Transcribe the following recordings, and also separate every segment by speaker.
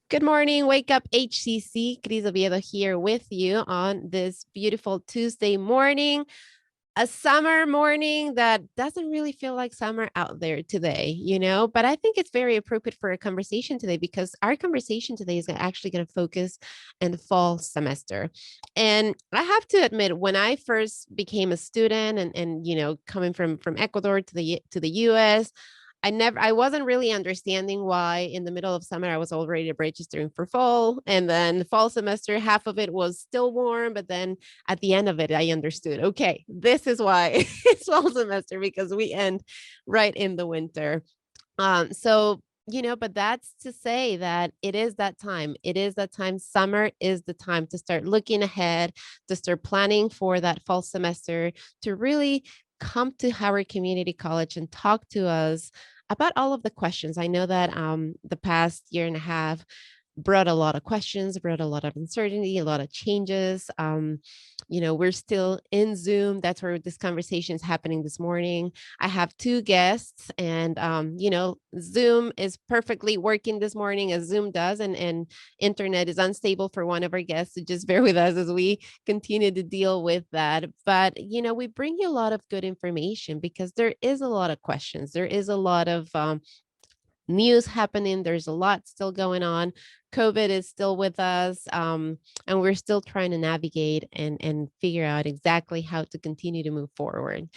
Speaker 1: Good morning, Wake Up HCC. Cris Oviedo here with you on this beautiful Tuesday morning, a summer morning that doesn't really feel like summer out there today, but I think it's very appropriate for a conversation today because our conversation today is actually going to focus in the fall semester. And I have to admit, when I first became a student and coming from Ecuador to the US, I wasn't really understanding why in the middle of summer I was already registering for fall. And then the fall semester, half of it was still warm, but then at the end of it, I understood, okay, this is why it's fall semester because we end right in the winter. But that's to say that it is that time. It is that time. Summer is the time to start looking ahead, to start planning for that fall semester, to really come to Howard Community College and talk to us about all of the questions. I know that the past year and a half brought a lot of questions, brought a lot of uncertainty, a lot of changes. We're still in Zoom. That's where this conversation is happening this morning. I have two guests, and Zoom is perfectly working this morning as Zoom does, and internet is unstable for one of our guests. So just bear with us as we continue to deal with that. But we bring you a lot of good information because there is a lot of questions. There is a lot of news happening. There's a lot still going on. COVID is still with us, and we're still trying to navigate and figure out exactly how to continue to move forward.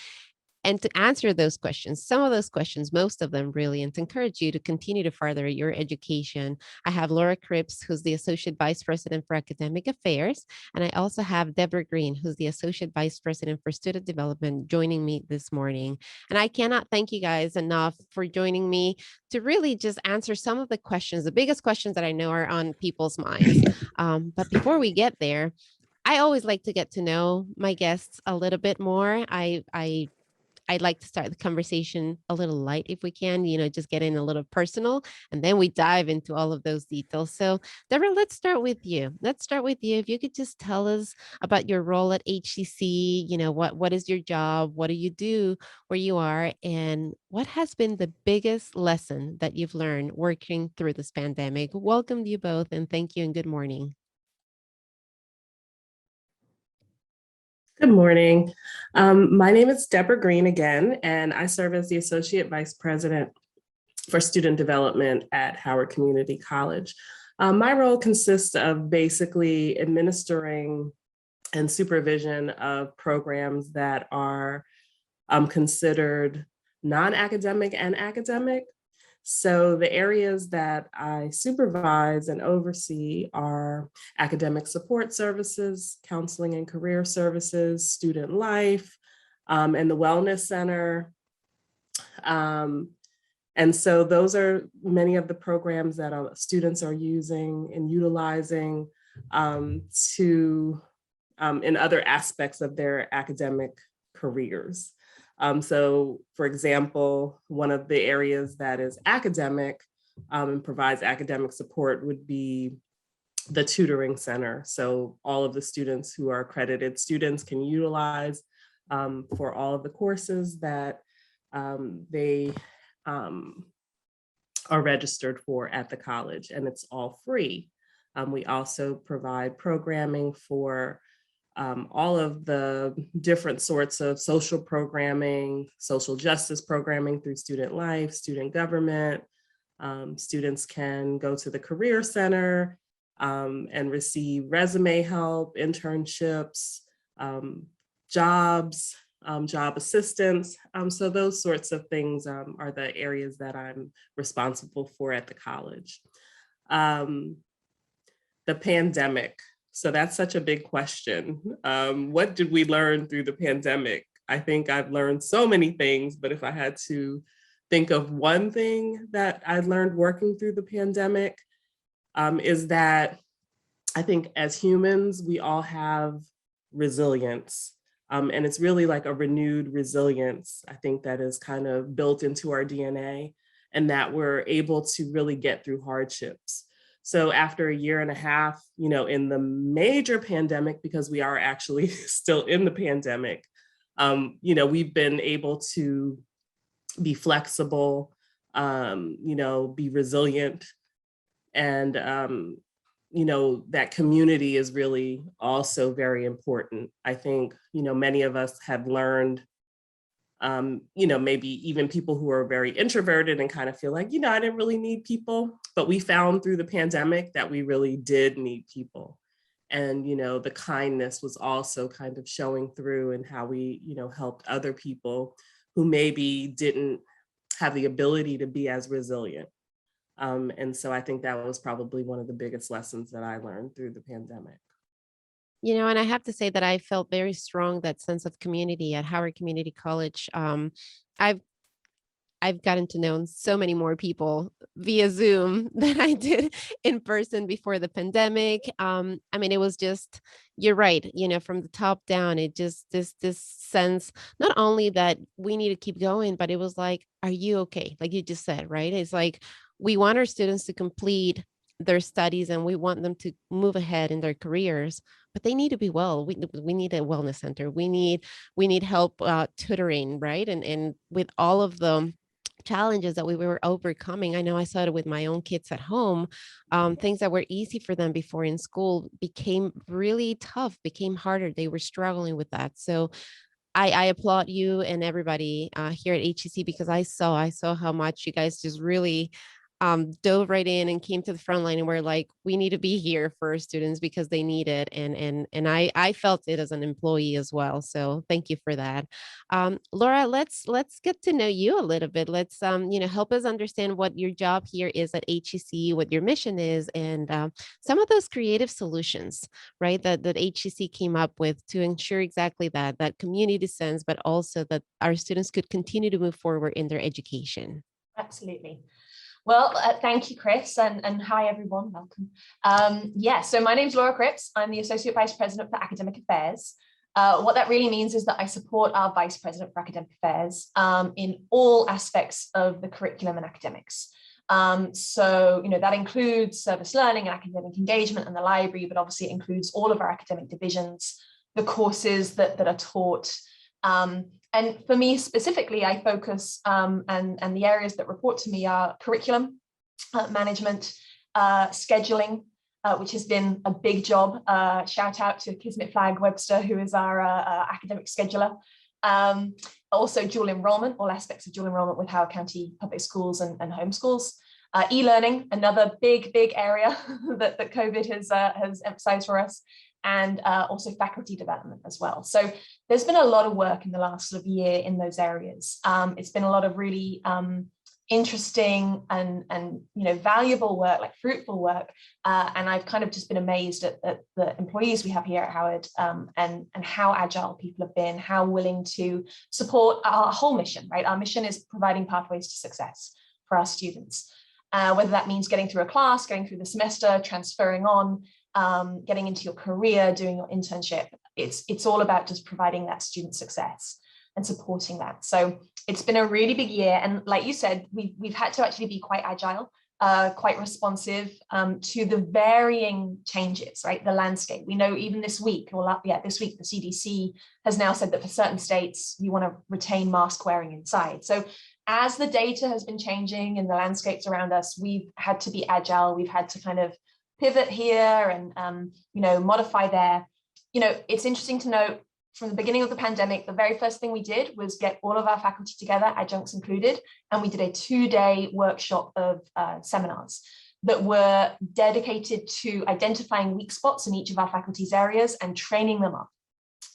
Speaker 1: And to answer those questions, some of those questions, most of them really, and to encourage you to continue to further your education, I have Laura Cripps, who's the Associate Vice President for Academic Affairs. And I also have Deborah Green, who's the Associate Vice President for Student Development, joining me this morning. And I cannot thank you guys enough for joining me to really just answer some of the questions, the biggest questions that I know are on people's minds. But before we get there, I always like to get to know my guests a little bit more. I'd like to start the conversation a little light if we can, just get in a little personal, and then we dive into all of those details. So, Deborah, let's start with you. Let's start with you. If you could just tell us about your role at HCC, what is your job? What do you do where you are? And what has been the biggest lesson that you've learned working through this pandemic? Welcome to you both, and thank you and good morning.
Speaker 2: Good morning. My name is Deborah Green again, and I serve as the Associate Vice President for Student Development at Howard Community College. My role consists of basically administering and supervision of programs that are considered non-academic and academic. So the areas that I supervise and oversee are academic support services, counseling and career services, student life, and the Wellness Center. And so those are many of the programs that students are using and utilizing in other aspects of their academic careers. So for example, one of the areas that is academic and provides academic support would be the tutoring center. So all of the students who are accredited students can utilize for all of the courses that they are registered for at the college, and it's all free. We also provide programming for all of the different sorts of social programming, social justice programming through student life, student government. Students can go to the Career Center and receive resume help, internships, jobs, job assistance. So those sorts of things are the areas that I'm responsible for at the college. The pandemic. So that's such a big question. What did we learn through the pandemic? I think I've learned so many things, but if I had to think of one thing that I learned working through the pandemic, is that I think as humans, we all have resilience. And it's really like a renewed resilience, I think, that is kind of built into our DNA, and that we're able to really get through hardships. So after a year and a half, in the major pandemic, because we are actually still in the pandemic, we've been able to be flexible, be resilient, And, that community is really also very important. I think, many of us have learned, maybe even people who are very introverted and kind of feel like, I didn't really need people, but we found through the pandemic that we really did need people. And, the kindness was also kind of showing through in how we, helped other people who maybe didn't have the ability to be as resilient. And so I think that was probably one of the biggest lessons that I learned through the pandemic.
Speaker 1: And I have to say that I felt very strong that sense of community at Howard Community College. I've I've gotten to know so many more people via Zoom than I did in person before the pandemic. I mean, it was just, you're right, from the top down, it just this sense not only that we need to keep going, but it was like, are you okay? Like you just said, right? It's like we want our students to complete their studies and we want them to move ahead in their careers, but they need to be well. We need a wellness center. We need help tutoring, right? And with all of the challenges that we were overcoming. I know I saw it with my own kids at home. Things that were easy for them before in school became really tough, became harder. They were struggling with that. So I applaud you and everybody here at HEC because I saw how much you guys just really dove right in and came to the front line and were like, we need to be here for our students because they need it. And I felt it as an employee as well. So thank you for that. Laura, let's get to know you a little bit. Let's help us understand what your job here is at HEC, what your mission is, and some of those creative solutions, right? That HEC came up with to ensure exactly that community sense, but also that our students could continue to move forward in their education.
Speaker 3: Absolutely. Well, thank you, Chris, and hi, everyone. Welcome. So my name's Laura Cripps. I'm the Associate Vice President for Academic Affairs. What that really means is that I support our Vice President for Academic Affairs in all aspects of the curriculum and academics. That includes service learning and academic engagement and the library, but obviously it includes all of our academic divisions, the courses that are taught. And for me specifically, I focus and the areas that report to me are curriculum, management, scheduling, which has been a big job. Shout out to Kismet Flag Webster, who is our academic scheduler. Also dual enrollment, all aspects of dual enrollment with Howard County Public Schools and homeschools. E-learning, another big area that COVID has emphasized for us. And also faculty development as well. So there's been a lot of work in the last sort of year in those areas. It's been a lot of really interesting and valuable work, like fruitful work. And I've kind of just been amazed at the employees we have here at Howard and how agile people have been, how willing to support our whole mission, right? Our mission is providing pathways to success for our students, whether that means getting through a class, going through the semester, transferring on, getting into your career, doing your internship. It's all about just providing that student success and supporting that. So it's been a really big year. And like you said, we've had to actually be quite agile, quite responsive to the varying changes, right? The landscape. We know even this week, this week, the CDC has now said that for certain states, you want to retain mask wearing inside. So as the data has been changing and the landscapes around us, we've had to be agile. We've had to kind of pivot here and modify there. It's interesting to note from the beginning of the pandemic, the very first thing we did was get all of our faculty together, adjuncts included, and we did a 2-day workshop of seminars that were dedicated to identifying weak spots in each of our faculty's areas and training them up.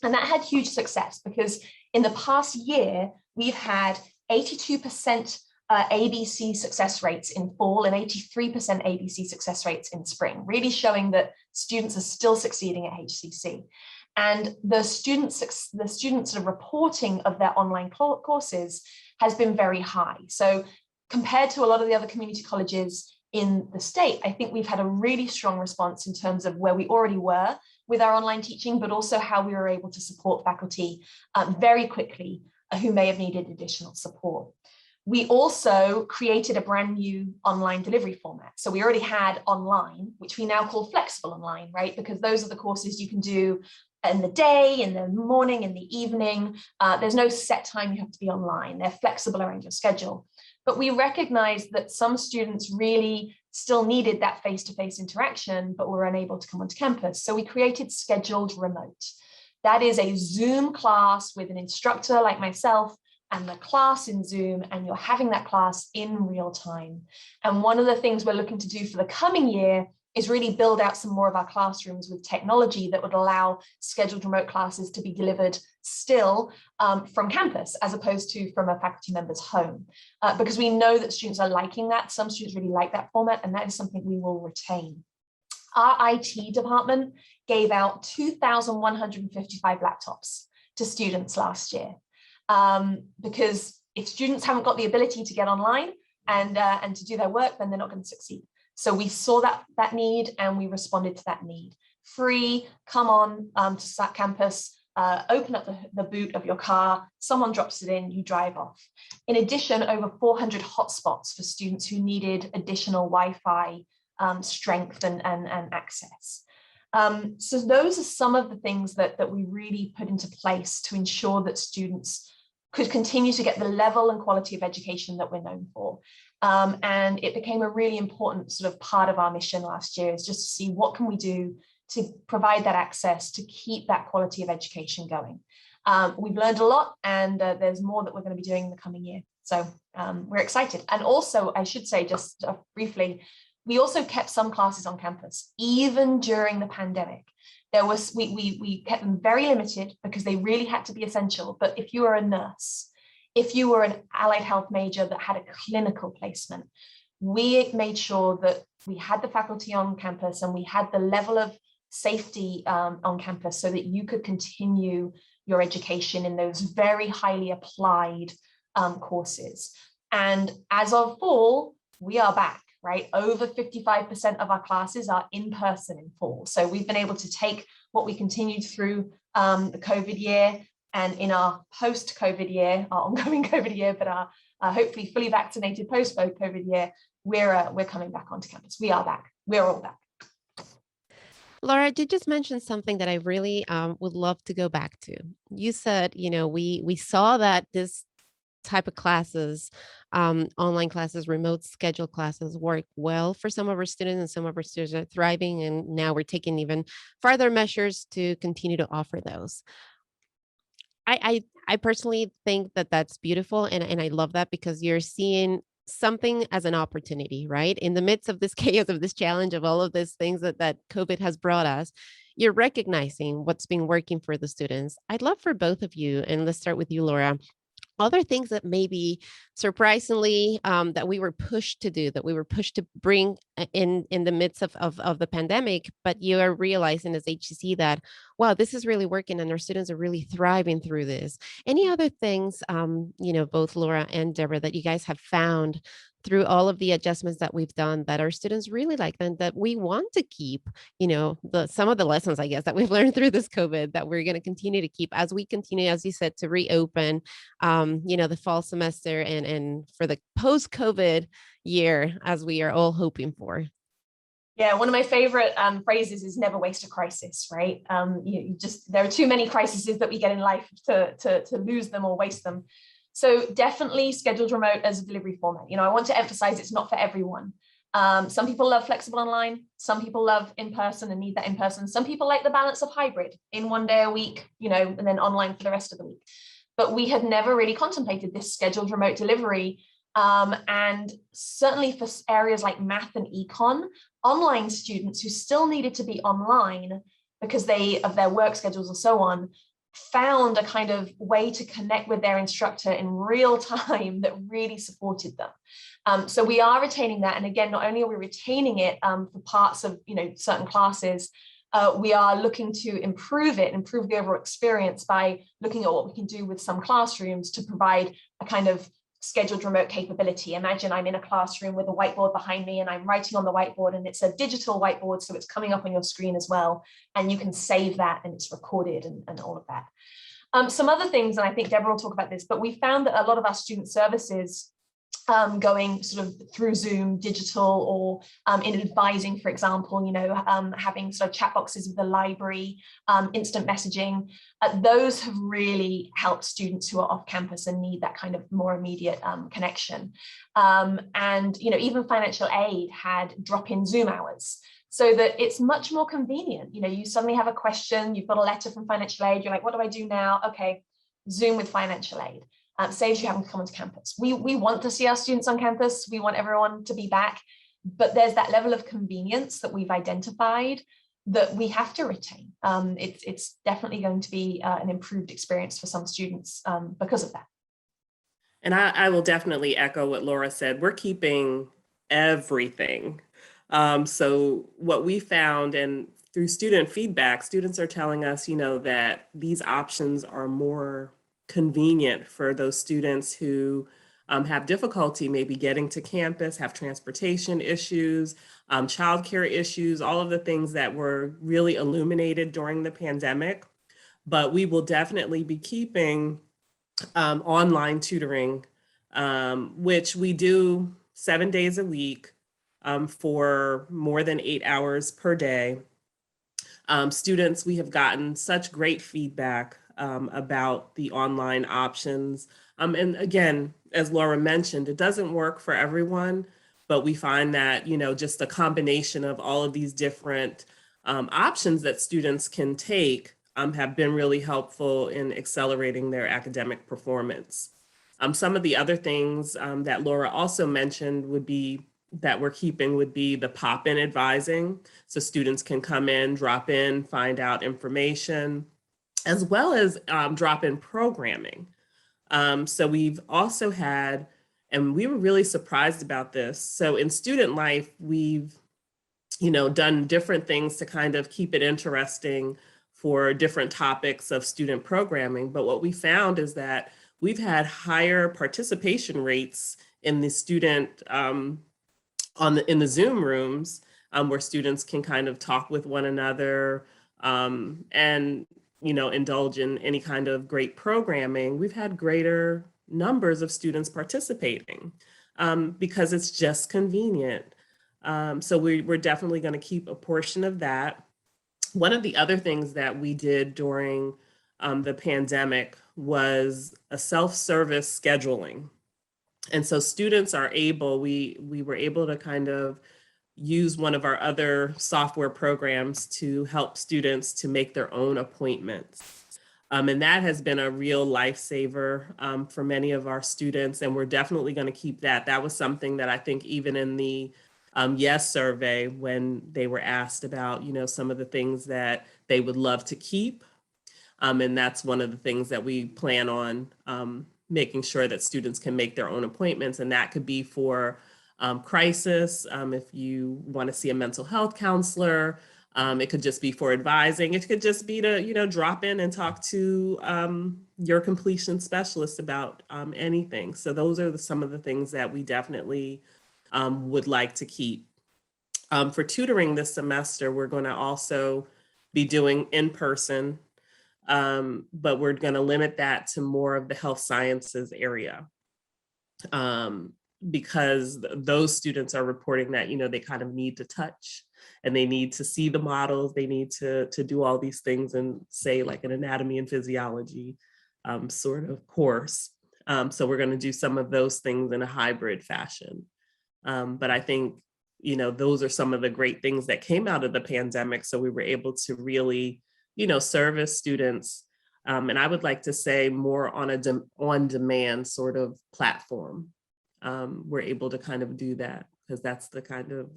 Speaker 3: And that had huge success because in the past year, we've had 82% ABC success rates in fall and 83% ABC success rates in spring, really showing that students are still succeeding at HCC. And the students sort of reporting of their online courses has been very high. So compared to a lot of the other community colleges in the state, I think we've had a really strong response in terms of where we already were with our online teaching, but also how we were able to support faculty very quickly who may have needed additional support. We also created a brand new online delivery format. So we already had online, which we now call flexible online, right? Because those are the courses you can do in the day, in the morning, in the evening. There's no set time you have to be online. They're flexible around your schedule. But we recognized that some students really still needed that face-to-face interaction, but were unable to come onto campus. So we created Scheduled Remote. That is a Zoom class with an instructor like myself and the class in Zoom, and you're having that class in real time. And one of the things we're looking to do for the coming year is really build out some more of our classrooms with technology that would allow scheduled remote classes to be delivered still from campus, as opposed to from a faculty member's home, because we know that students are liking that. Some students really like that format, and that is something we will retain. Our IT department gave out 2,155 laptops to students last year, because if students haven't got the ability to get online and to do their work, then they're not going to succeed. So we saw that need, and we responded to that need. Free, come on to SAT campus, open up the boot of your car, someone drops it in, you drive off. In addition, over 400 hotspots for students who needed additional Wi-Fi strength and access. So those are some of the things that we really put into place to ensure that students could continue to get the level and quality of education that we're known for. And it became a really important sort of part of our mission last year, is just to see what can we do to provide that access to keep that quality of education going. We've learned a lot, and there's more that we're going to be doing in the coming year. So we're excited. And also, I should say just briefly, we also kept some classes on campus, even during the pandemic. We kept them very limited because they really had to be essential. But if you were a nurse, if you were an allied health major that had a clinical placement, we made sure that we had the faculty on campus and we had the level of safety on campus so that you could continue your education in those very highly applied courses. And as of fall, we are back, right? Over 55% of our classes are in person in fall. So we've been able to take what we continued through the COVID year, and in our post-COVID year, our ongoing COVID year, but our hopefully fully vaccinated post-COVID year, we're coming back onto campus. We are back. We're all back.
Speaker 1: Laura, you just mentioned something that I really would love to go back to. You said, we saw that this type of classes, online classes, remote scheduled classes work well for some of our students, and some of our students are thriving. And now we're taking even further measures to continue to offer those. I personally think that that's beautiful. And I love that, because you're seeing something as an opportunity, right? In the midst of this chaos, of this challenge, of all of these things that COVID has brought us, you're recognizing what's been working for the students. I'd love for both of you, and let's start with you, Laura. Other things that maybe surprisingly that we were pushed to do, that we were pushed to bring in the midst of the pandemic, but you are realizing as HCC that, wow, this is really working and our students are really thriving through this. Any other things, both Laura and Deborah, that you guys have found through all of the adjustments that we've done that our students really like, and that we want to keep, some of the lessons, I guess, that we've learned through this COVID, that we're going to continue to keep as we continue, as you said, to reopen, the fall semester and for the post-COVID year, as we are all hoping for.
Speaker 3: Yeah, one of my favorite phrases is never waste a crisis, right? There are too many crises that we get in life to lose them or waste them. So definitely scheduled remote as a delivery format. I want to emphasize it's not for everyone. Some people love flexible online. Some people love in person and need that in person. Some people like the balance of hybrid, in one day a week, and then online for the rest of the week. But we had never really contemplated this scheduled remote delivery. And certainly for areas like math and econ, online students who still needed to be online because of their work schedules and so on, found a kind of way to connect with their instructor in real time that really supported them. So we are retaining that. And again, not only are we retaining it for parts of certain classes, we are looking to improve the overall experience by looking at what we can do with some classrooms to provide a kind of scheduled remote capability. Imagine I'm in a classroom with a whiteboard behind me and I'm writing on the whiteboard, and it's a digital whiteboard, so it's coming up on your screen as well, and you can save that and it's recorded and all of that. Some other things, and I think Deborah will talk about this, but we found that a lot of our student services going sort of through Zoom, digital, or in advising, for example, having sort of chat boxes with the library, instant messaging. Those have really helped students who are off campus and need that kind of more immediate connection. And even financial aid had drop-in Zoom hours, so that it's much more convenient. You suddenly have a question, you've got a letter from financial aid, you're like, what do I do now? Okay, Zoom with financial aid. Saves you having to come onto campus. We want to see our students on campus. We want everyone to be back, but there's that level of convenience that we've identified that we have to retain. It's definitely going to be an improved experience for some students because of that.
Speaker 2: And I will definitely echo what Laura said. We're keeping everything. So what we found, and through student feedback, students are telling us, that these options are more convenient for those students who have difficulty maybe getting to campus, have transportation issues, childcare issues, all of the things that were really illuminated during the pandemic. But we will definitely be keeping online tutoring, which we do 7 days a week for more than 8 hours per day. Students, we have gotten such great feedback about the online options. And again, as Laura mentioned, it doesn't work for everyone, but we find that, just a combination of all of these different options that students can take have been really helpful in accelerating their academic performance. Some of the other things that Laura also mentioned would be the pop-in advising. So students can come in, drop in, find out information, as well as drop-in programming. So we've also had, and we were really surprised about this. So in student life, we've, done different things to kind of keep it interesting for different topics of student programming. But what we found is that we've had higher participation rates in the student, in the Zoom rooms, where students can kind of talk with one another, and indulge in any kind of great programming. We've had greater numbers of students participating because it's just convenient. So we're definitely going to keep a portion of that. One of the other things that we did during the pandemic was a self-service scheduling. And so students are able, we were able to kind of use one of our other software programs to help students to make their own appointments. And that has been a real lifesaver for many of our students, and we're definitely going to keep that. That was something that I think even in the YES survey, when they were asked about, some of the things that they would love to keep. And that's one of the things that we plan on making sure that students can make their own appointments. And that could be for crisis, if you want to see a mental health counselor. It could just be for advising. It could just be to, drop in and talk to your completion specialist about anything. So those are some of the things that we definitely would like to keep. For tutoring this semester, we're going to also be doing in-person, but we're going to limit that to more of the health sciences area. Because those students are reporting that, they kind of need to touch and they need to see the models. They need to do all these things and say like an anatomy and physiology sort of course. So we're going to do some of those things in a hybrid fashion. But I think, those are some of the great things that came out of the pandemic. So we were able to really, service students. And I would like to say more on a on-demand sort of platform. We're able to kind of do that because that's the kind of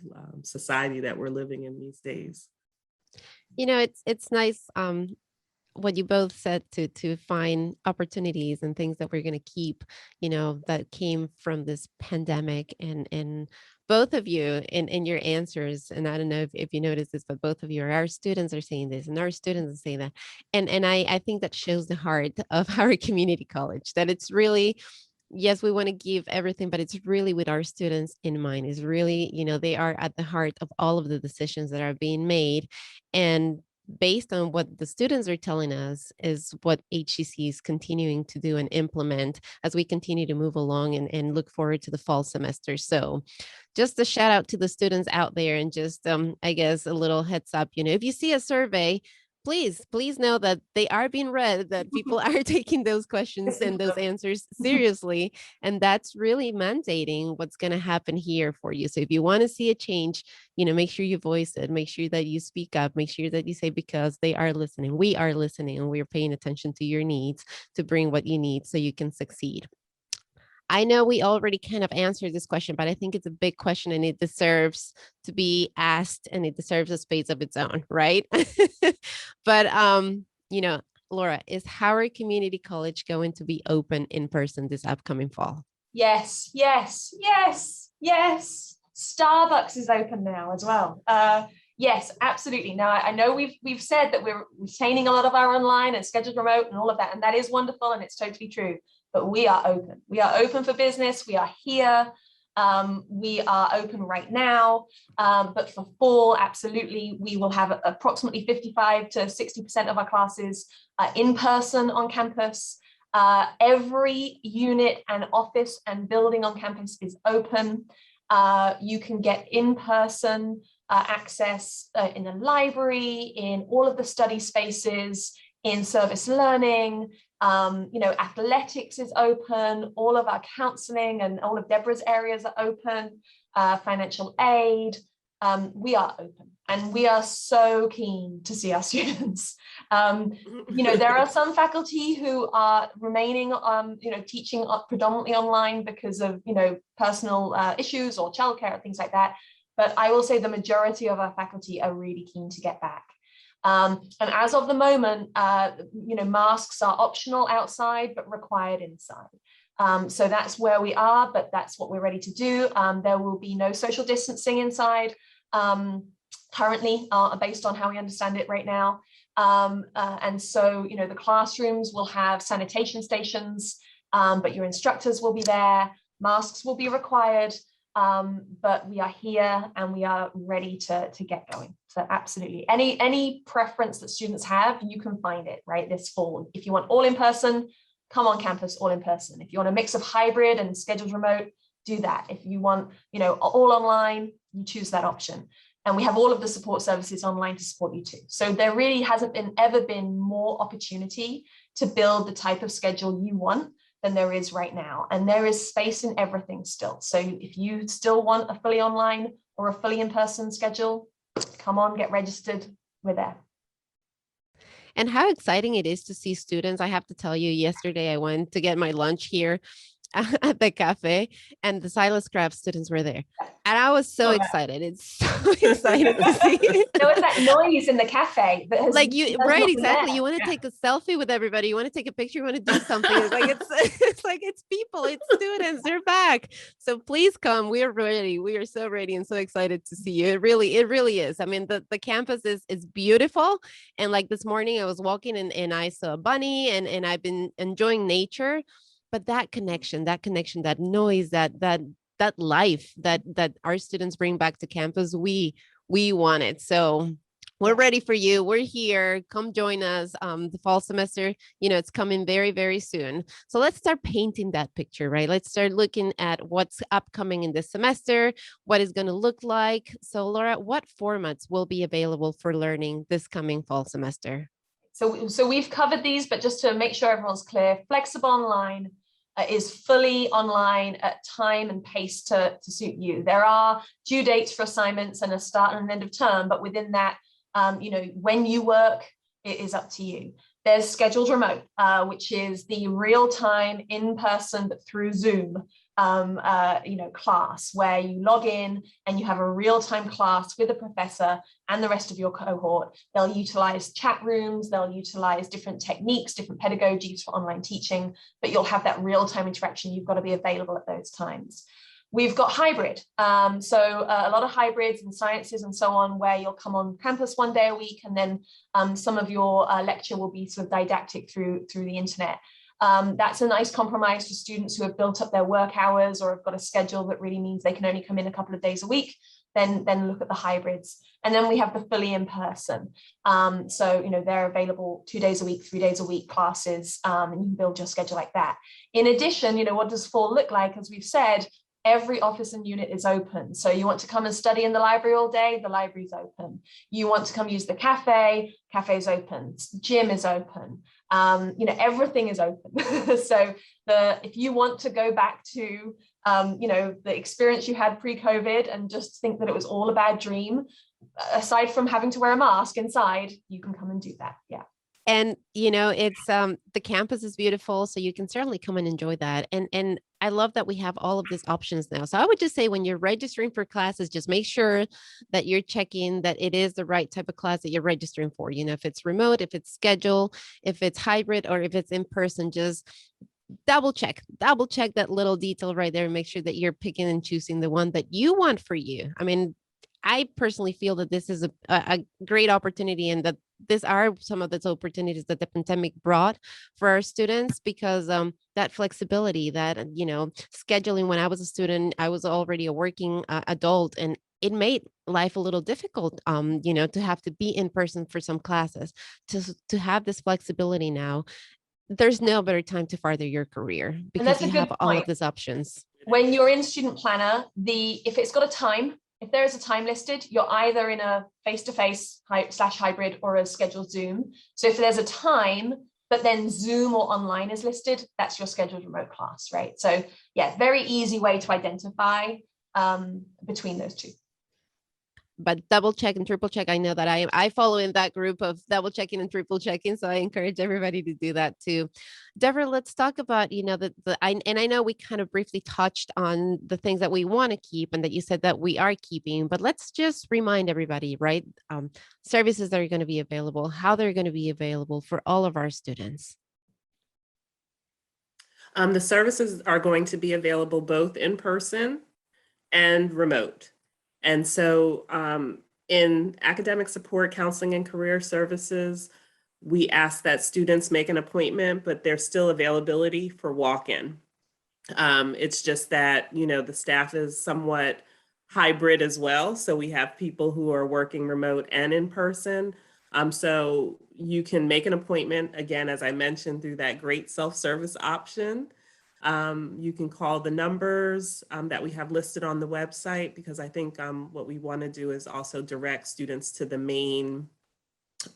Speaker 2: society that we're living in these days.
Speaker 1: It's nice what you both said to find opportunities and things that we're going to keep, that came from this pandemic, and both of you in your answers, and I don't know if you noticed this, but both of you, our students are saying this and our students are saying that. And I think that shows the heart of our community college, that it's really, yes, we want to give everything, but it's really with our students in mind. Is really, they are at the heart of all of the decisions that are being made. And based on what the students are telling us is what HCC is continuing to do and implement as we continue to move along and look forward to the fall semester. So just a shout out to the students out there, and just I guess a little heads up, if you see a survey, please know that they are being read, that people are taking those questions and those answers seriously, and that's really mandating what's going to happen here for you. So if you want to see a change, make sure you voice it, make sure that you speak up, make sure that you say, because they are listening, we are listening, and we're paying attention to your needs to bring what you need so you can succeed. I know we already kind of answered this question, but I think it's a big question and it deserves to be asked, and it deserves a space of its own, right? But Laura, is Howard Community College going to be open in person this upcoming fall?
Speaker 3: Yes, yes, yes, yes. Starbucks is open now as well. Yes, absolutely. Now, I know we've said that we're retaining a lot of our online and scheduled remote and all of that, and that is wonderful, and it's totally true. But we are open. We are open for business. We are here. We are open right now. But for fall, absolutely, we will have approximately 55 to 60% of our classes in person on campus. Every unit and office and building on campus is open. You can get in-person access in the library, in all of the study spaces, in service learning. Athletics is open, all of our counseling and all of Deborah's areas are open, financial aid. We are open, and we are so keen to see our students. There are some faculty who are remaining, teaching predominantly online because of, personal issues or childcare and things like that. But I will say the majority of our faculty are really keen to get back. And as of the moment, masks are optional outside, but required inside. So that's where we are, but that's what we're ready to do. There will be no social distancing inside currently, based on how we understand it right now. And so, the classrooms will have sanitation stations, but your instructors will be there. Masks will be required. But we are here and we are ready to get going. So absolutely, any preference that students have, you can find it right this fall. If you want all in person, come on campus, all in person. If you want a mix of hybrid and scheduled remote, do that. If you want, all online, you choose that option. And we have all of the support services online to support you too. So there really hasn't ever been more opportunity to build the type of schedule you want than there is right now. And there is space in everything still. So if you still want a fully online or a fully in-person schedule, come on, get registered, we're there.
Speaker 1: And how exciting it is to see students. I have to tell you, yesterday I went to get my lunch here at the cafe, and the Silas Craft students were there. And I was so excited. It's so exciting to see.
Speaker 3: There was that noise in the cafe. That has,
Speaker 1: right, exactly. You want to take a selfie with everybody. You want to take a picture. You want to do something. It's people, it's students. They're back. So please come. We are ready. We are so ready and so excited to see you. It really is. I mean, the campus is beautiful. And like this morning, I was walking and I saw a bunny, and I've been enjoying nature. But that connection, that noise, that life that our students bring back to campus, we want it. So we're ready for you. We're here. Come join us. The fall semester, it's coming very, very soon. So let's start painting that picture, right? Let's start looking at what's upcoming in this semester, what is going to look like. So Laura, what formats will be available for learning this coming fall semester?
Speaker 3: So we've covered these, but just to make sure everyone's clear, flexible online is fully online at time and pace to suit you. There are due dates for assignments and a start and an end of term, but within that, when you work, it is up to you. There's scheduled remote, which is the real-time in-person, but through Zoom, class where you log in and you have a real-time class with a professor and the rest of your cohort. They'll utilize chat rooms, they'll utilize different techniques, different pedagogies for online teaching, but you'll have that real-time interaction. You've got to be available at those times. We've got hybrid. So a lot of hybrids in sciences and so on, where you'll come on campus one day a week, and then some of your lecture will be sort of didactic through the internet. That's a nice compromise for students who have built up their work hours or have got a schedule that really means they can only come in a couple of days a week. then look at the hybrids. And then we have the fully in person. So, they're available 2 days a week, 3 days a week classes, and you can build your schedule like that. In addition, what does fall look like? As we've said, every office and unit is open. So you want to come and study in the library all day, the library's open. You want to come use the cafe's open. Gym is open. Everything is open. So if you want to go back to the experience you had pre-COVID and just think that it was all a bad dream, aside from having to wear a mask inside, you can come and do that. Yeah.
Speaker 1: And it's the campus is beautiful, so you can certainly come and enjoy that. And I love that we have all of these options now. So I would just say, when you're registering for classes, just make sure that you're checking that it is the right type of class that you're registering for. If it's remote, if it's scheduled, if it's hybrid, or if it's in person, just double check that little detail right there and make sure that you're picking and choosing the one that you want for you. I mean, I personally feel that this is a great opportunity, and that these are some of the opportunities that the pandemic brought for our students, because that flexibility, that, scheduling. When I was a student, I was already a working adult, and it made life a little difficult, to have to be in person for some classes. To have this flexibility now, there's no better time to further your career, because you have all of these options.
Speaker 3: When you're in Student Planner, if it's got a time, if there is a time listed, you're either in a face-to-face / hybrid or a scheduled Zoom. So if there's a time, but then Zoom or online is listed, that's your scheduled remote class, right? So yeah, very easy way to identify between those two.
Speaker 1: But double check and triple check. I know that I follow in that group of double checking and triple checking. So I encourage everybody to do that too. Deborah, let's talk about, I know we kind of briefly touched on the things that we want to keep and that you said that we are keeping, but let's just remind everybody, right? Services that are going to be available, how they're going to be available for all of our students.
Speaker 2: The services are going to be available both in person and remote. And so in academic support, counseling, and career services, we ask that students make an appointment, but there's still availability for walk-in. It's just that, the staff is somewhat hybrid as well. So we have people who are working remote and in person. So you can make an appointment, again, as I mentioned, through that great self-service option. You can call the numbers that we have listed on the website, because I think what we want to do is also direct students to the main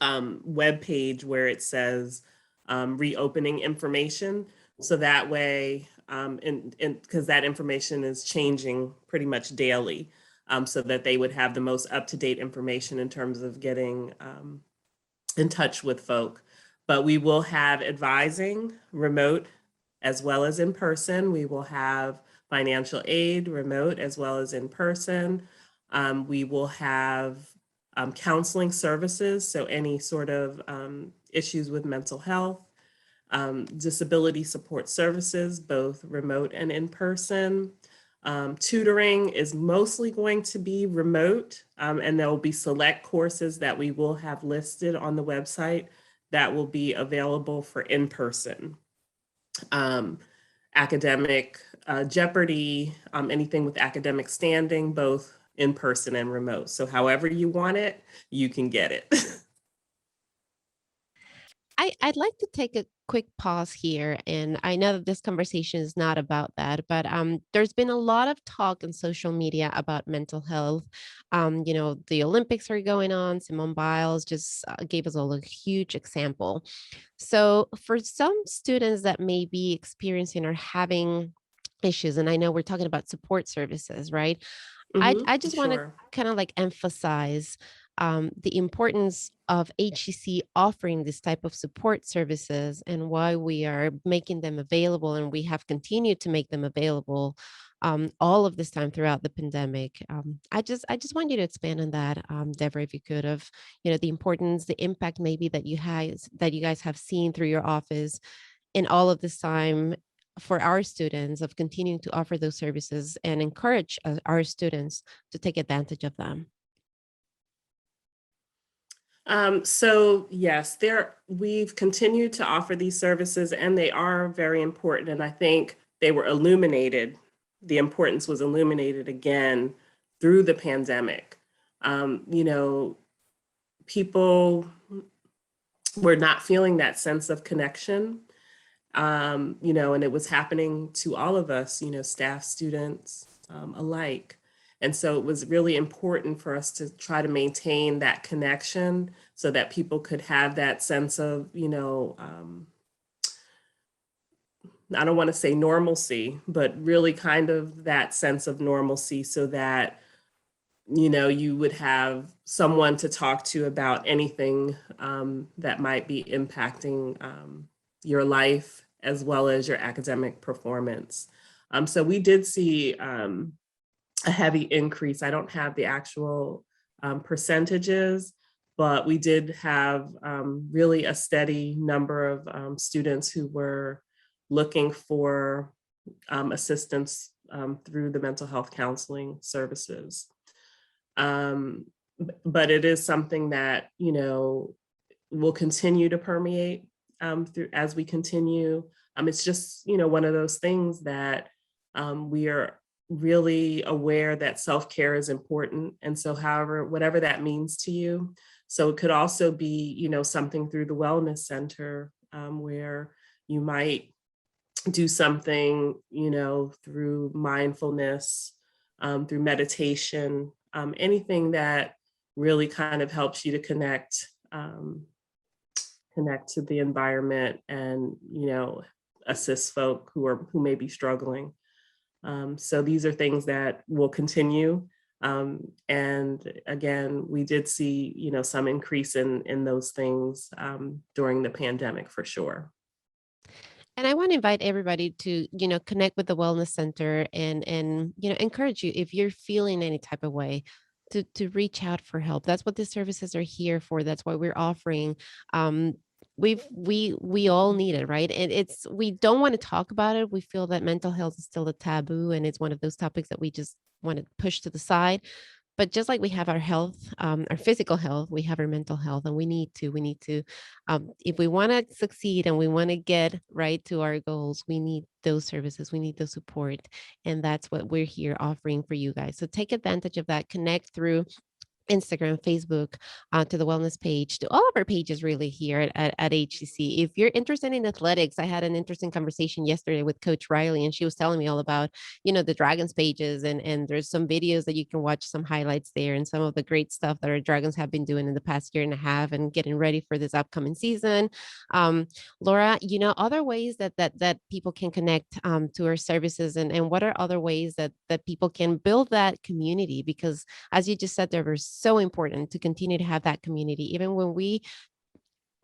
Speaker 2: web page where it says reopening information. So that way, because that information is changing pretty much daily, so that they would have the most up-to-date information in terms of getting in touch with folk. But we will have advising remote as well as in person. We will have financial aid remote as well as in person. We will have counseling services, so any sort of issues with mental health, disability support services, both remote and in person. Tutoring is mostly going to be remote, and there will be select courses that we will have listed on the website that will be available for in person. Academic Jeopardy, anything with academic standing, both in person and remote. So however you want it, you can get it.
Speaker 1: I'd like to take a quick pause here. And I know that this conversation is not about that, but there's been a lot of talk on social media about mental health. The Olympics are going on. Simone Biles just gave us all a huge example. So for some students that may be experiencing or having issues, and I know we're talking about support services, right? I just want to kind of emphasize the importance of HEC offering this type of support services and why we are making them available, and we have continued to make them available all of this time throughout the pandemic. I just want you to expand on that, Deborah, if you could, of the importance, the impact maybe that you guys have seen through your office in all of this time for our students, of continuing to offer those services and encourage our students to take advantage of them.
Speaker 2: So yes, we've continued to offer these services, and they are very important. And I think they were illuminated. The importance was illuminated again through the pandemic. People were not feeling that sense of connection, and it was happening to all of us, staff, students alike. And so it was really important for us to try to maintain that connection so that people could have that sense of, I don't want to say normalcy, but really kind of that sense of normalcy so that, you would have someone to talk to about anything that might be impacting your life as well as your academic performance. So we did see a heavy increase. I don't have the actual percentages, but we did have really a steady number of students who were looking for assistance through the mental health counseling services. But it is something that, will continue to permeate through as we continue. It's just, one of those things that we are really aware that self-care is important. And so however, whatever that means to you. So it could also be, something through the wellness center where you might do something, through mindfulness, through meditation, anything that really kind of helps you to connect to the environment and, assist folk who may be struggling. So these are things that will continue. And again, we did see, some increase in those things during the pandemic for sure.
Speaker 1: And I want to invite everybody to, connect with the Wellness Center and encourage you if you're feeling any type of way to reach out for help. That's what the services are here for. That's why we're offering. We all need it, right? And we don't want to talk about it. We feel that mental health is still a taboo, and it's one of those topics that we just want to push to the side. But just like we have our health, our physical health, we have our mental health, and we need to, if we want to succeed and we want to get right to our goals, we need those services, we need the support. And that's what we're here offering for you guys. So take advantage of that, connect through Instagram, Facebook, to the wellness page, to all of our pages really here at HCC. If you're interested in athletics, I had an interesting conversation yesterday with Coach Riley, and she was telling me all about, the Dragons pages, and there's some videos that you can watch, some highlights there, and some of the great stuff that our Dragons have been doing in the past year and a half and getting ready for this upcoming season. Laura, other ways that people can connect to our services, and what are other ways that people can build that community? Because as you just said, there were so important to continue to have that community, even when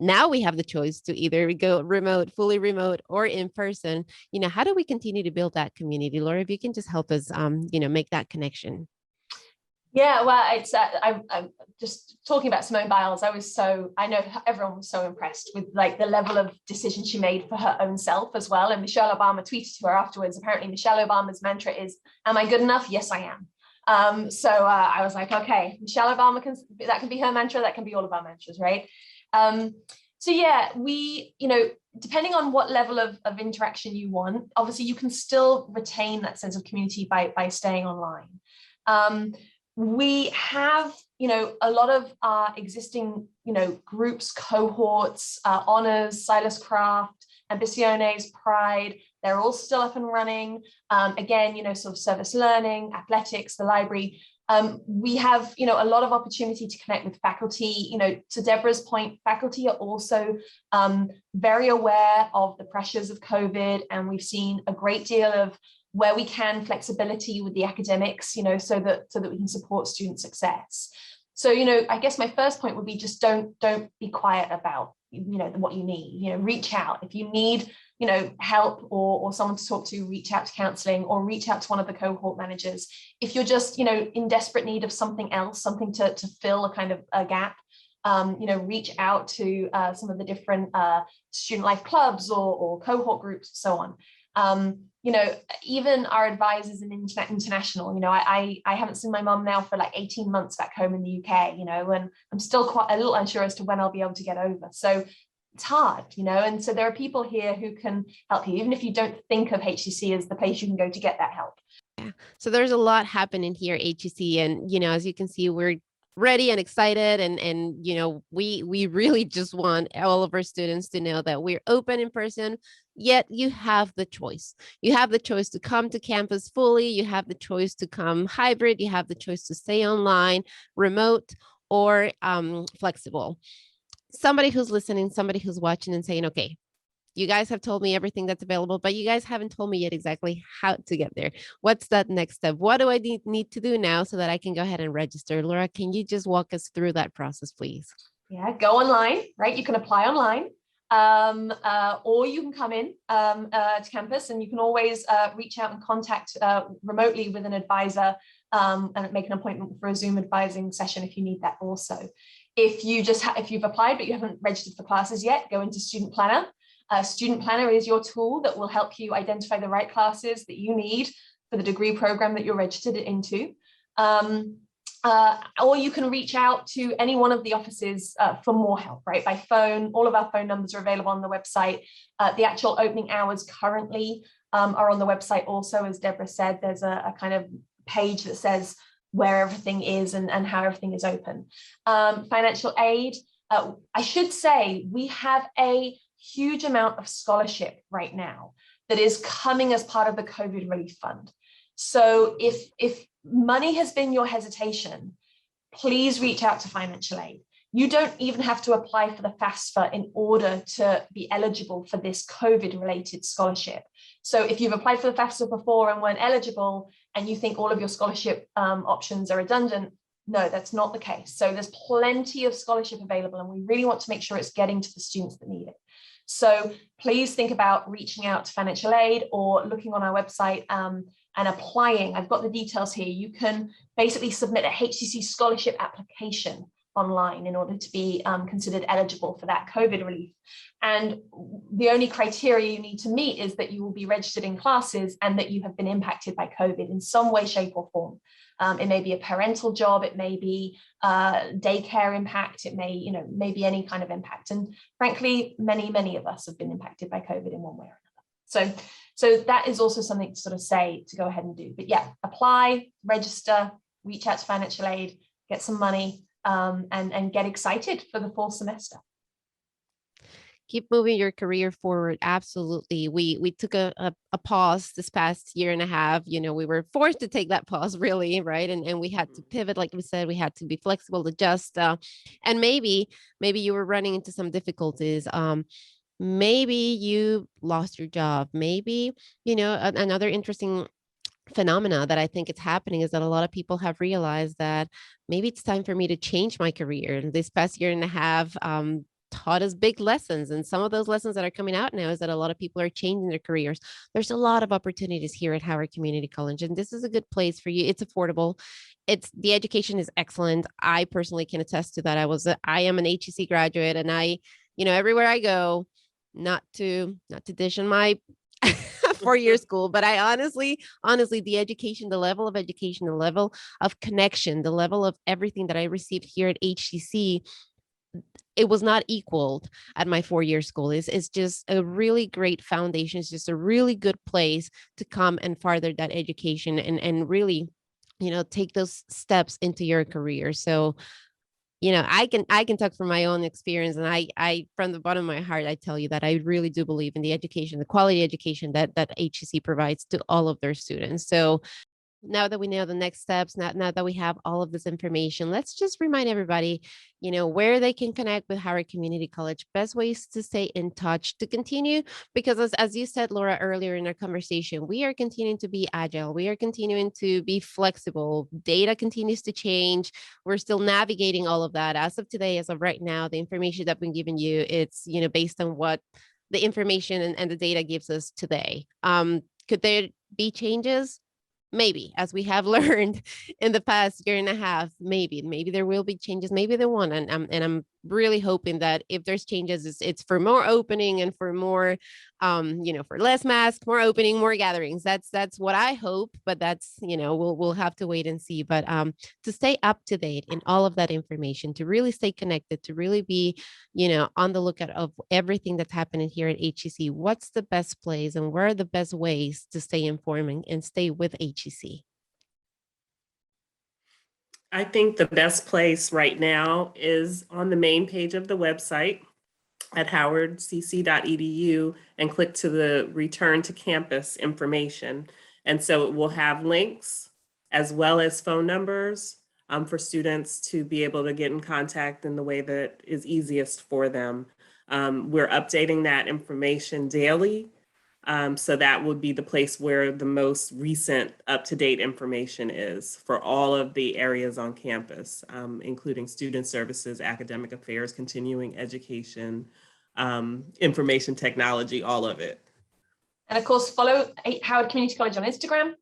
Speaker 1: now we have the choice to either go remote, fully remote, or in person. How do we continue to build that community? Laura, if you can just help us, make that connection.
Speaker 3: Yeah, well, it's I'm just talking about Simone Biles. I know everyone was so impressed with like the level of decision she made for her own self as well. And Michelle Obama tweeted to her afterwards. Apparently, Michelle Obama's mantra is, "Am I good enough? Yes, I am." So I was like, okay, Michelle Obama that can be her mantra, that can be all of our mantras, right? So yeah, we, depending on what level of interaction you want, obviously you can still retain that sense of community by staying online. We have, a lot of our existing, groups, cohorts, honors, Silas Craft, Ambiciones, Pride, they're all still up and running. Again, sort of service learning, athletics, the library. We have, a lot of opportunity to connect with faculty. To Deborah's point, faculty are also very aware of the pressures of COVID, and we've seen a great deal of where we can flexibility with the academics, so that we can support student success. So, I guess my first point would be just don't be quiet about, what you need. Reach out if you need, help or someone to talk to. Reach out to counseling or reach out to one of the cohort managers. If you're just, in desperate need of something else, something to fill a kind of a gap, reach out to some of the different student life clubs or cohort groups, and so on. Even our advisors in international, I haven't seen my mom now for like 18 months back home in the UK, and I'm still quite a little unsure as to when I'll be able to get over. So it's hard, and so there are people here who can help you, even if you don't think of HCC as the place you can go to get that help.
Speaker 1: Yeah. So there's a lot happening here at HEC, and as you can see, we're ready and excited, and we really just want all of our students to know that we're open in person. Yet you have the choice. You have the choice to come to campus fully. You have the choice to come hybrid. You have the choice to stay online, remote, or flexible. Somebody who's listening, somebody who's watching and saying, okay, you guys have told me everything that's available, but you guys haven't told me yet exactly how to get there. What's that next step? What do I need to do now so that I can go ahead and register? Laura, can you just walk us through that process, please?
Speaker 3: Yeah, go online, right? You can apply online, or you can come in to campus, and you can always reach out and contact remotely with an advisor and make an appointment for a Zoom advising session if you need that also. If you've applied but you haven't registered for classes yet, go into Student Planner. Student Planner is your tool that will help you identify the right classes that you need for the degree program that you're registered into. Or you can reach out to any one of the offices for more help, right? By phone. All of our phone numbers are available on the website. The actual opening hours currently are on the website also. As Deborah said, there's a kind of page that says where everything is and how everything is open. Financial aid. I should say we have a huge amount of scholarship right now that is coming as part of the COVID Relief Fund. So if money has been your hesitation, please reach out to financial aid. You don't even have to apply for the FAFSA in order to be eligible for this COVID-related scholarship. So if you've applied for the FAFSA before and weren't eligible, and you think all of your scholarship options are redundant, no, that's not the case. So there's plenty of scholarship available, and we really want to make sure it's getting to the students that need it. So please think about reaching out to financial aid or looking on our website and applying. I've got the details here. You can basically submit a HCC scholarship application online in order to be considered eligible for that COVID relief. And the only criteria you need to meet is that you will be registered in classes and that you have been impacted by COVID in some way, shape, or form. It may be a parental job, it may be daycare impact, it may be any kind of impact. And frankly, many of us have been impacted by COVID in one way or another. So that is also something to sort of say to go ahead and do. But yeah, apply, register, reach out to financial aid, get some money, and get excited for the fall semester.
Speaker 1: Keep moving your career forward. Absolutely. We took a pause this past year and a half. We were forced to take that pause, really, right? And we had to pivot, like we said, we had to be flexible, adjust. And maybe you were running into some difficulties. Maybe you lost your job. Maybe, another interesting phenomena that I think it's happening is that a lot of people have realized that maybe it's time for me to change my career. And this past year and a half taught us big lessons. And some of those lessons that are coming out now is that a lot of people are changing their careers. There's a lot of opportunities here at Howard Community College, and this is a good place for you. It's affordable. The education is excellent. I personally can attest to that. I am an HEC graduate, and everywhere I go, not to dish on my 4-year school, but I honestly, the education, the level of education, the level of connection, the level of everything that I received here at HCC, it was not equaled at my 4-year school. It's just a really great foundation. It's just a really good place to come and further that education and really, take those steps into your career. So, I can talk from my own experience, and I from the bottom of my heart, I tell you that I really do believe in the education, the quality education that HCC provides to all of their students. So now that we know the next steps, now that we have all of this information, let's just remind everybody, where they can connect with Howard Community College, best ways to stay in touch, to continue, because as you said, Laura, earlier in our conversation, we are continuing to be agile. We are continuing to be flexible. Data continues to change. We're still navigating all of that. As of today, as of right now, the information that we've given you, it's, based on what the information and the data gives us today. Could there be changes? Maybe, as we have learned in the past year and a half, maybe there will be changes, maybe there won't. And I'm really hoping that if there's changes, it's for more opening and for more, for less masks, more opening, more gatherings. That's what I hope, but that's, we'll have to wait and see. But to stay up to date in all of that information, to really stay connected, to really be, on the lookout of everything that's happening here at HEC. What's the best place and where are the best ways to stay informing and stay with HEC?
Speaker 2: I think the best place right now is on the main page of the website at howardcc.edu and click to the return to campus information. And so it will have links as well as phone numbers for students to be able to get in contact in the way that is easiest for them. We're updating that information daily. So that would be the place where the most recent up-to-date information is for all of the areas on campus, including student services, academic affairs, continuing education, information technology, all of it.
Speaker 3: And of course, follow Howard Community College on Instagram,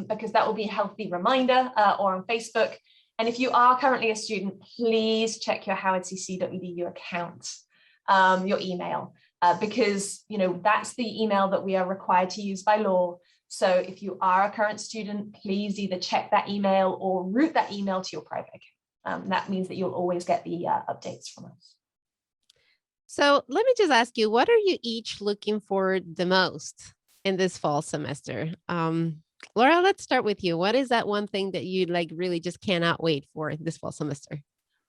Speaker 3: because that will be a healthy reminder, or on Facebook. And if you are currently a student, please check your howardcc.edu account, your email. Because that's the email that we are required to use by law. So if you are a current student, please either check that email or route that email to your private account. That means that you'll always get the updates from us.
Speaker 1: So let me just ask you, what are you each looking forward the most in this fall semester? Laura, let's start with you. What is that one thing that you really just cannot wait for this fall semester?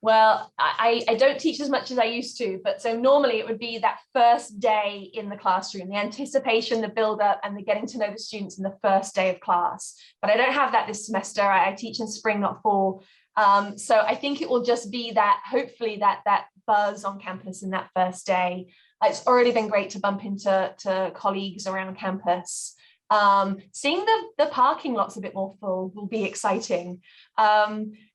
Speaker 3: Well, I don't teach as much as I used to, but so normally it would be that first day in the classroom, the anticipation, the build up, and the getting to know the students in the first day of class. But I don't have that this semester. I teach in spring, not fall. So I think it will just be that, hopefully that buzz on campus in that first day. It's already been great to bump into colleagues around campus. Seeing the parking lots a bit more full will be exciting.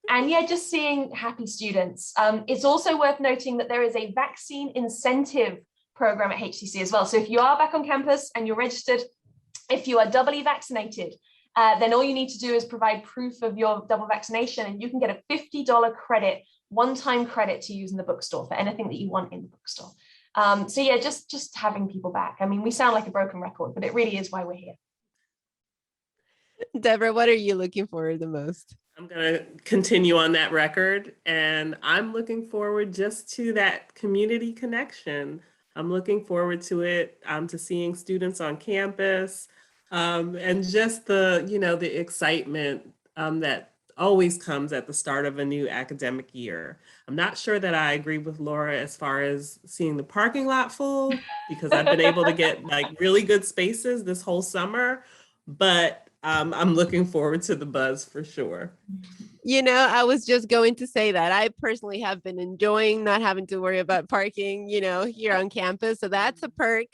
Speaker 3: And yeah, just seeing happy students. It's also worth noting that there is a vaccine incentive program at HCC as well. So if you are back on campus and you're registered, if you are doubly vaccinated, then all you need to do is provide proof of your double vaccination, and you can get a $50 credit, one-time credit to use in the bookstore for anything that you want in the bookstore. So yeah, just having people back. I mean, we sound like a broken record, but it really is why we're here.
Speaker 1: Deborah, what are you looking forward the most?
Speaker 2: I'm going to continue on that record, and I'm looking forward just to that community connection. I'm looking forward to it, to seeing students on campus, and just the excitement that always comes at the start of a new academic year. I'm not sure that I agree with Laura as far as seeing the parking lot full, because I've been able to get really good spaces this whole summer, but I'm looking forward to the buzz for sure.
Speaker 1: I was just going to say that I personally have been enjoying not having to worry about parking, here on campus. So that's a perk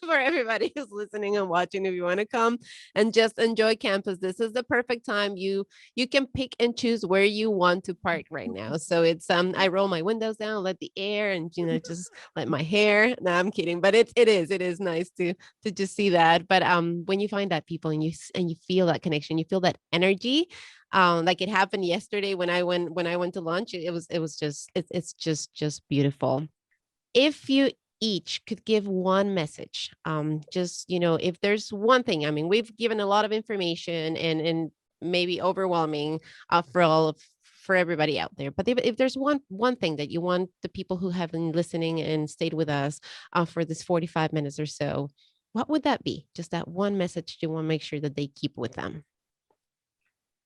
Speaker 1: for everybody who's listening and watching. If you want to come and just enjoy campus, this is the perfect time. You can pick and choose where you want to park right now. So it's I roll my windows down, let the air, and just let my hair. No, I'm kidding, but it is nice to just see that. But when you find that people and you feel that connection, you feel that energy. Like it happened yesterday when I went to lunch. It's just beautiful. If you each could give one message, if there's one thing, I mean, we've given a lot of information and maybe overwhelming for everybody out there. But if there's one thing that you want the people who have been listening and stayed with us for this 45 minutes or so, what would that be? Just that one message you want to make sure that they keep with them.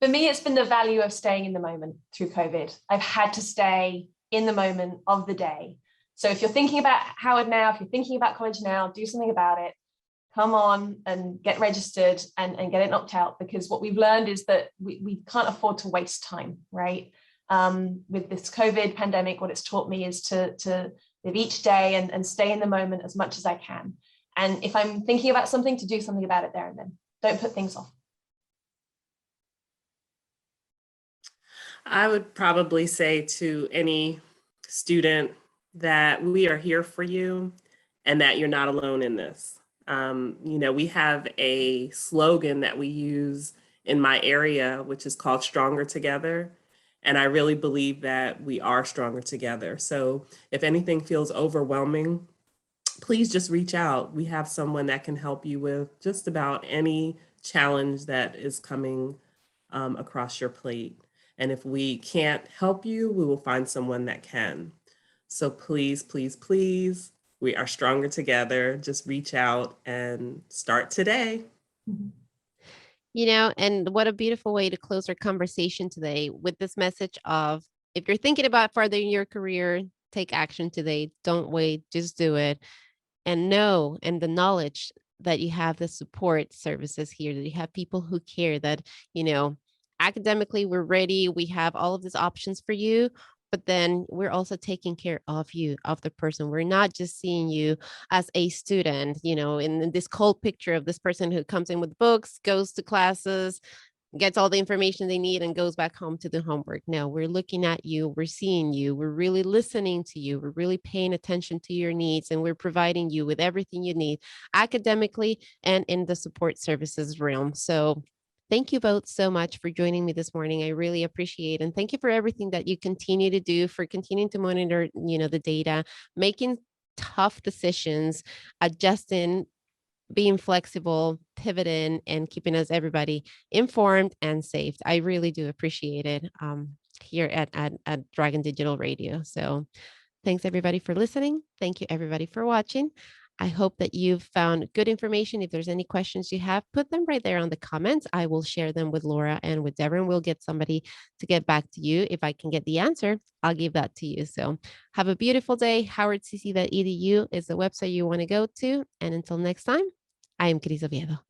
Speaker 3: For me, it's been the value of staying in the moment through COVID. I've had to stay in the moment of the day. So if you're thinking about Howard now, if you're thinking about college now, do something about it. Come on and get registered and get it knocked out, because what we've learned is that we can't afford to waste time, right? With this COVID pandemic, what it's taught me is to live each day and stay in the moment as much as I can. And if I'm thinking about something, to do something about it there and then. Don't put things off.
Speaker 2: I would probably say to any student that we are here for you and that you're not alone in this. We have a slogan that we use in my area, which is called Stronger Together. And I really believe that we are stronger together. So if anything feels overwhelming, please just reach out. We have someone that can help you with just about any challenge that is coming across your plate. And if we can't help you, we will find someone that can. So please, please, please, we are stronger together. Just reach out and start today.
Speaker 3: Mhm.
Speaker 1: And what a beautiful way to close our conversation today with this message of, if you're thinking about furthering your career, take action today. Don't wait, just do it. And know, and the knowledge that you have the support services here, that you have people who care, that, academically we're ready, we have all of these options for you, but then we're also taking care of you, of the person. We're not just seeing you as a student, in this cold picture of this person who comes in with books, goes to classes, gets all the information they need and goes back home to the homework. No, we're looking at you, we're seeing you, we're really listening to you, we're really paying attention to your needs, and we're providing you with everything you need academically and in the support services realm. So thank you both so much for joining me this morning. I really appreciate it. And thank you for everything that you continue to do, for continuing to monitor, the data, making tough decisions, adjusting, being flexible, pivoting, and keeping us everybody informed and safe. I really do appreciate it here at Dragon Digital Radio. So thanks everybody for listening. Thank you everybody for watching. I hope that you've found good information. If there's any questions you have, put them right there on the comments. I will share them with Laura and with Devin. We'll get somebody to get back to you. If I can get the answer, I'll give that to you. So have a beautiful day. howardcc.edu is the website you want to go to. And until next time, I am Cris Oviedo.